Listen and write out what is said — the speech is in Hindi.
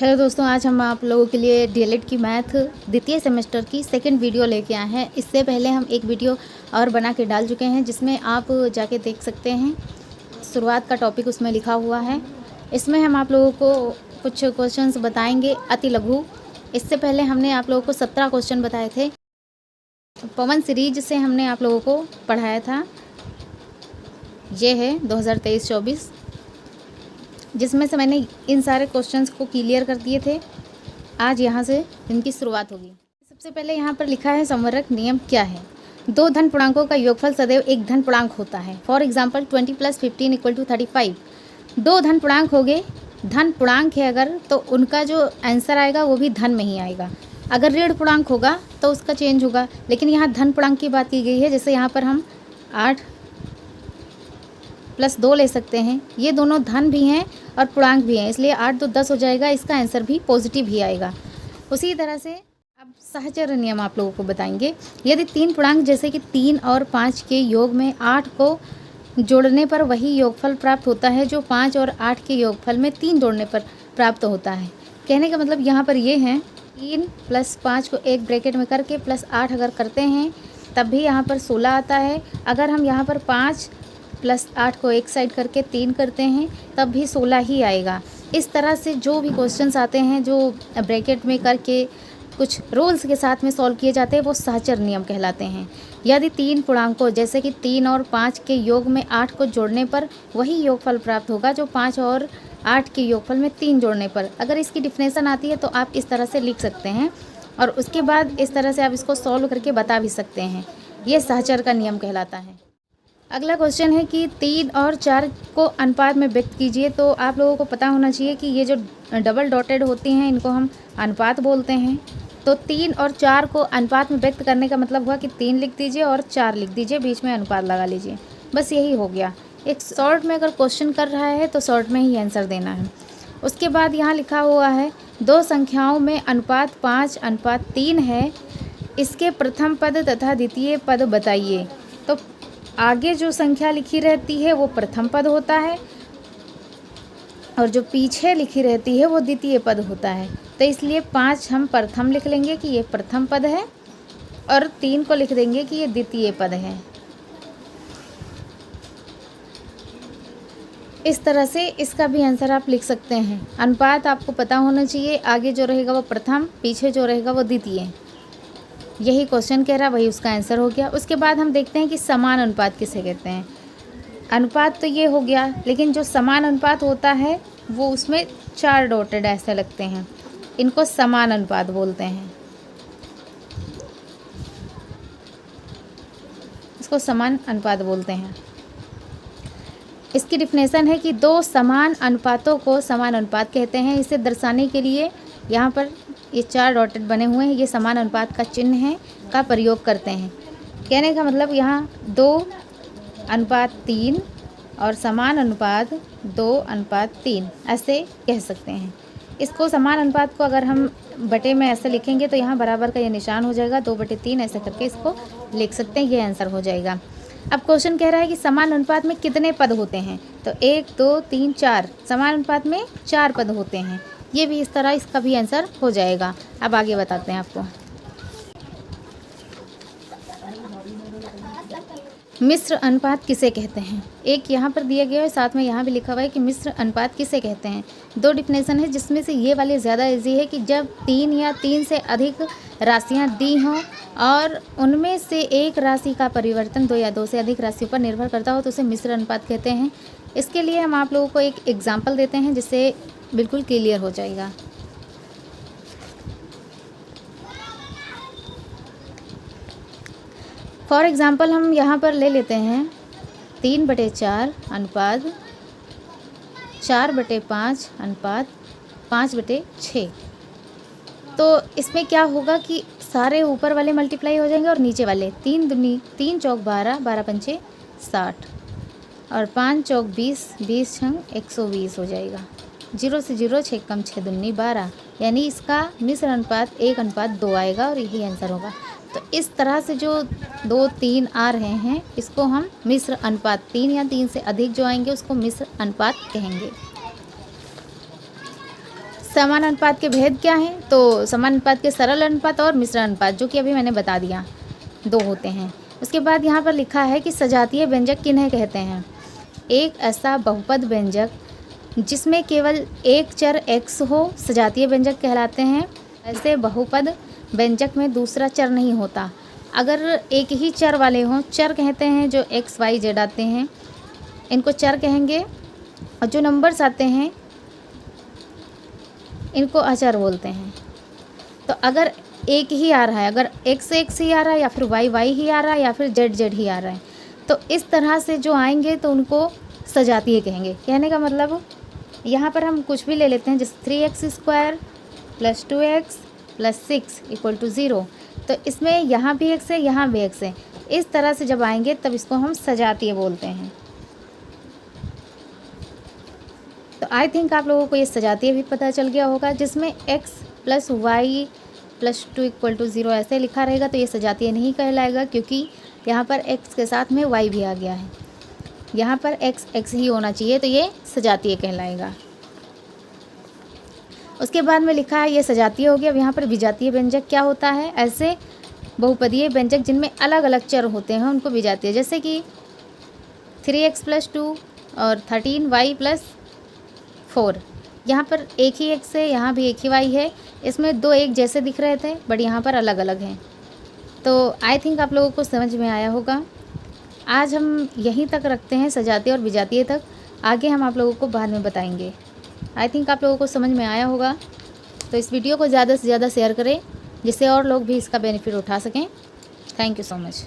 हेलो दोस्तों, आज हम आप लोगों के लिए डीएलएड की मैथ द्वितीय सेमेस्टर की सेकंड वीडियो लेके आए हैं। इससे पहले हम एक वीडियो और बना के डाल चुके हैं जिसमें आप जाके देख सकते हैं। शुरुआत का टॉपिक उसमें लिखा हुआ है। इसमें हम आप लोगों को कुछ क्वेश्चंस बताएंगे अति लघु। इससे पहले हमने आप लोगों को 17 क्वेश्चन बताए थे। पवन सीरीज से हमने आप लोगों को पढ़ाया था। ये है 2023-24, जिसमें से मैंने इन सारे क्वेश्चंस को क्लियर कर दिए थे। आज यहाँ से इनकी शुरुआत होगी। सबसे पहले यहाँ पर लिखा है संवरक नियम क्या है। दो धन पूर्णांकों का योगफल सदैव एक धन पूर्णांक होता है। For example 20 + 15 = 35। दो धन पूर्णांक हो गए, धन पूर्णांक है अगर, तो उनका जो आंसर आएगा वो भी धन में ही आएगा। अगर ऋण पूर्णांक होगा तो उसका चेंज होगा, लेकिन यहाँ धन पूर्णांक की बात की गई है। जैसे यहाँ पर हम 8 + 2 ले सकते हैं। ये दोनों धन भी हैं और पूर्णांक भी हैं, इसलिए 8 × 2 = 10 हो जाएगा। इसका आंसर भी पॉजिटिव ही आएगा। उसी तरह से अब सहचर नियम आप लोगों को बताएंगे। यदि तीन पूर्णांक जैसे कि 3 और 5 के योग में 8 को जोड़ने पर वही योगफल प्राप्त होता है जो 5 और 8 के योगफल में 3 जोड़ने पर प्राप्त होता है। कहने का मतलब यहाँ पर ये है 3 + 5 को एक ब्रैकेट में करके +8 अगर करते हैं तब भी यहाँ पर 16 आता है। अगर हम यहाँ पर 5 + 8 को एक साइड करके 3 करते हैं तब भी 16 ही आएगा। इस तरह से जो भी क्वेश्चंस आते हैं जो ब्रैकेट में करके कुछ रूल्स के साथ में सॉल्व किए जाते हैं वो सहचर नियम कहलाते हैं। यदि तीन पूर्णांकों जैसे कि 3 और 5 के योग में 8 को जोड़ने पर वही योगफल प्राप्त होगा जो 5 और 8 के योगफल में 3 जोड़ने पर। अगर इसकी डिफिनेशन आती है तो आप इस तरह से लिख सकते हैं और उसके बाद इस तरह से आप इसको सॉल्व करके बता भी सकते हैं। ये सहचर का नियम कहलाता है। अगला क्वेश्चन है कि 3 और 4 को अनुपात में व्यक्त कीजिए। तो आप लोगों को पता होना चाहिए कि ये जो डबल डॉटेड होती हैं इनको हम अनुपात बोलते हैं। तो 3 और 4 को अनुपात में व्यक्त करने का मतलब हुआ कि 3 लिख दीजिए और 4 लिख दीजिए, बीच में अनुपात लगा लीजिए। बस यही हो गया। एक शॉर्ट में अगर क्वेश्चन कर रहा है तो शॉर्ट में ही आंसर देना है। उसके बाद यहाँ लिखा हुआ है दो संख्याओं में अनुपात 5:3 है, इसके प्रथम पद तथा द्वितीय पद बताइए। तो आगे जो संख्या लिखी रहती है वो प्रथम पद होता है और जो पीछे लिखी रहती है वो द्वितीय पद होता है। तो इसलिए 5 हम प्रथम लिख लेंगे कि ये प्रथम पद है और 3 को लिख देंगे कि ये द्वितीय पद है। इस तरह से इसका भी आंसर आप लिख सकते हैं। अनुपात आपको पता होना चाहिए, आगे जो रहेगा वो प्रथम, पीछे जो रहेगा वो द्वितीय। यही क्वेश्चन कह रहा, वही उसका आंसर हो गया। उसके बाद हम देखते हैं कि समान अनुपात किसे कहते हैं। अनुपात तो ये हो गया, लेकिन जो समान अनुपात होता है वो उसमें 4 डॉटेड ऐसे लगते हैं, इनको समान अनुपात बोलते हैं। इसको समान अनुपात बोलते हैं। इसकी डिफिनेशन है कि दो समान अनुपातों को समान अनुपात कहते हैं। इसे दर्शाने के लिए यहाँ पर ये 4 डॉटेड बने हुए हैं, ये समान अनुपात का चिन्ह है, का प्रयोग करते हैं। कहने का मतलब यहाँ 2:3 और समान अनुपात 2:3 ऐसे कह सकते हैं। इसको समान अनुपात को अगर हम बटे में ऐसे लिखेंगे तो यहाँ बराबर का ये निशान हो जाएगा, 2/3 ऐसे करके इसको लिख सकते हैं, ये आंसर हो जाएगा। अब क्वेश्चन कह रहा है कि समान अनुपात में कितने पद होते हैं। तो 1 2 3 4, समान अनुपात में 4 पद होते हैं। ये भी इस तरह इसका भी आंसर हो जाएगा। अब आगे बताते हैं आपको। मिश्र अनुपात किसे कहते हैं। एक यहाँ पर दिया गया है, साथ में यहाँ भी लिखा हुआ है कि मिश्र अनुपात किसे कहते हैं। दो डिफिनेशन है, जिसमें से ये वाली ज़्यादा इजी है कि जब 3 या 3 से अधिक राशियाँ दी हों और उनमें से एक राशि का परिवर्तन 2 या 2 से अधिक राशियों पर निर्भर करता हो तो उसे मिश्र अनुपात कहते हैं। इसके लिए हम आप लोगों को एक एग्जाम्पल देते हैं जिससे बिल्कुल क्लियर हो जाएगा। फॉर एग्ज़ाम्पल हम यहाँ पर ले लेते हैं 3/4 अनुपात 4/5 अनुपात 5/6। तो इसमें क्या होगा कि सारे ऊपर वाले मल्टीप्लाई हो जाएंगे और नीचे वाले 3 दूनी 3 चौक 12, 12 पंचे 60 और 5 चौक 20, 20 छंग 120 हो जाएगा। 0 से 0, 6 कम 6 दूनी 12, यानी इसका मिश्र अनुपात 1:2 आएगा और यही आंसर होगा। तो इस तरह से जो 2 3 आ रहे हैं इसको हम मिश्र अनुपात, 3 या 3 से अधिक जो आएंगे उसको मिश्र अनुपात कहेंगे। समान अनुपात के भेद क्या हैं? तो समान अनुपात के सरल अनुपात और मिश्र अनुपात, जो कि अभी मैंने बता दिया, 2 होते हैं। उसके बाद यहाँ पर लिखा है कि सजातीय व्यंजक किन्हें कहते हैं? एक ऐसा बहुपद व्यंजक जिसमें केवल एक चर x हो सजातीय व्यंजक कहलाते हैं। ऐसे बहुपद व्यंजक में दूसरा चर नहीं होता। अगर एक ही चर वाले हों, चर कहते हैं जो x, y, z आते हैं, इनको चर कहेंगे। और जो नंबर्स आते हैं इनको अचर बोलते हैं। तो अगर एक ही आ रहा है, अगर x ही आ रहा है, या फिर y ही आ रहा है, या फिर z ही आ रहा है, तो इस तरह से जो आएंगे तो उनको सजातीय कहेंगे। कहने का मतलब यहाँ पर हम कुछ भी ले लेते हैं, जैसे 3x² + 2x + 6 = 0। तो इसमें यहाँ भी x है, यहाँ भी x है। इस तरह से जब आएंगे तब इसको हम सजातीय बोलते हैं। तो आई थिंक आप लोगों को ये सजातीय भी पता चल गया होगा। जिसमें x + y + 2 = 0 ऐसे लिखा रहेगा तो ये सजातीय नहीं कहलाएगा, क्योंकि यहाँ पर x के साथ में y भी आ गया है। यहाँ पर x ही होना चाहिए, तो ये सजातीय कहलाएगा। उसके बाद में लिखा है ये सजातीय हो गया। अब यहाँ पर विजातीय व्यंजक क्या होता है? ऐसे बहुपदीय व्यंजक जिनमें अलग अलग चर होते हैं उनको विजातीय, जैसे कि 3x + 2 और 13y + 4। यहाँ पर एक ही x है, यहाँ भी एक ही y है। इसमें 2 एक जैसे दिख रहे थे, बट यहाँ पर अलग अलग हैं। तो आई थिंक आप लोगों को समझ में आया होगा। आज हम यहीं तक रखते हैं, सजातीय और विजातीय तक। आगे हम आप लोगों को बाद में बताएंगे। आई थिंक आप लोगों को समझ में आया होगा। तो इस वीडियो को ज़्यादा से ज़्यादा शेयर करें, जिससे और लोग भी इसका बेनिफिट उठा सकें। Thank you so much.